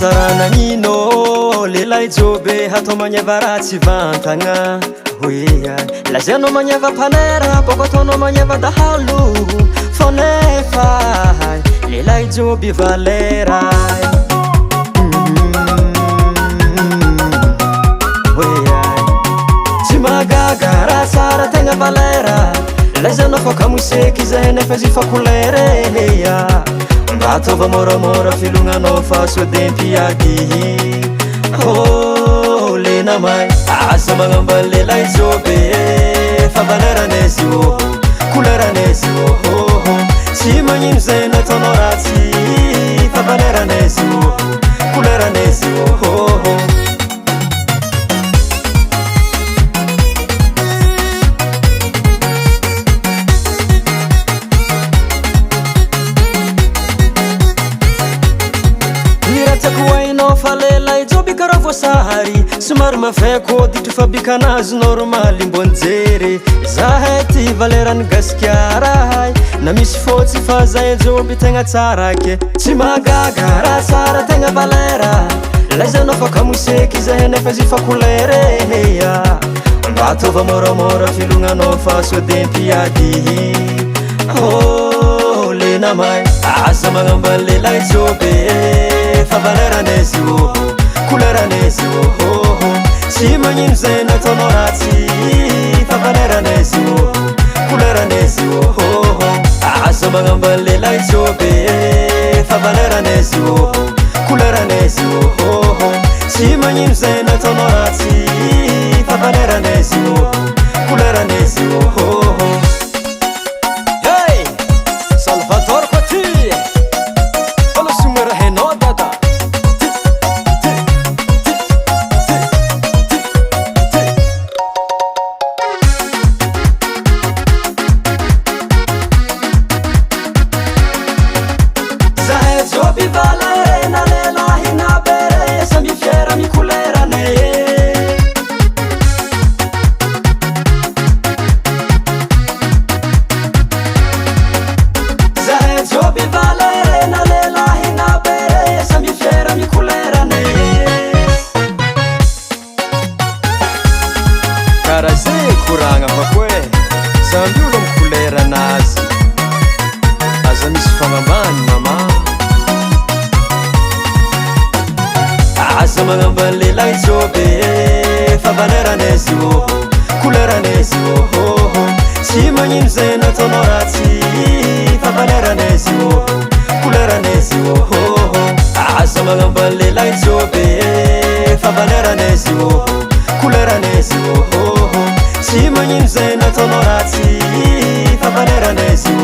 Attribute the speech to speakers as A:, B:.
A: sarananino lelay jobe hatao magneva raha tsy vantagna hoe lazay anao magneva panera boko ataonao magneva dahalo fonefa lelay joby valera tsy magaga raha tsara tegna valera lazay anao fa kamoseky zay nefa izy fa kolere mba ataova moramora filognanao fa sodempiady lena may asa magnamba lelay jobe fa valeranezy koleranezy tsy magnino zay nataonao ratsy fa valeranezy koleranezy fa lelay joby karaha voasahary somary mafeko ditry fabikanazy normaly mbonjery zahay ty valerany gaskiara na misy fôtsy fa zay joby tegna tsara ke tsy magaga raha tsara tegna valera laizanao fa kamoseky zahay nefa izy fa kolere mba ataova moramora filognanao fa sodempiady lena may asa magnamba lelay jobe fa valeranezy koleranezy tsy magnino zay nataonao ratsy fa valeranezy koleranezy asa magnamba lelay jobe fa valeranezy koleranezy tsy magnino zay nataonao ratsy fa valeranezy koleranezy Salvador Pati Fala sumera henodada Zahe jobi valere na lelahi na bere sambi fiera mi kulerane jobi valere na lelahi na bere sambi fiera mi kulerane karaha zay koragna avako samby olo amy koleranazy aza misy fagnambany mama aza magnamba lelay jobe fa valeranezy koleranezy tsy magnino zay nataonao ratsy fa valeranezy koleranezy asa magnamba lelay jobe fa valeranezy koleranezy tsy magnino zay nataonao ratsy fa valeranezy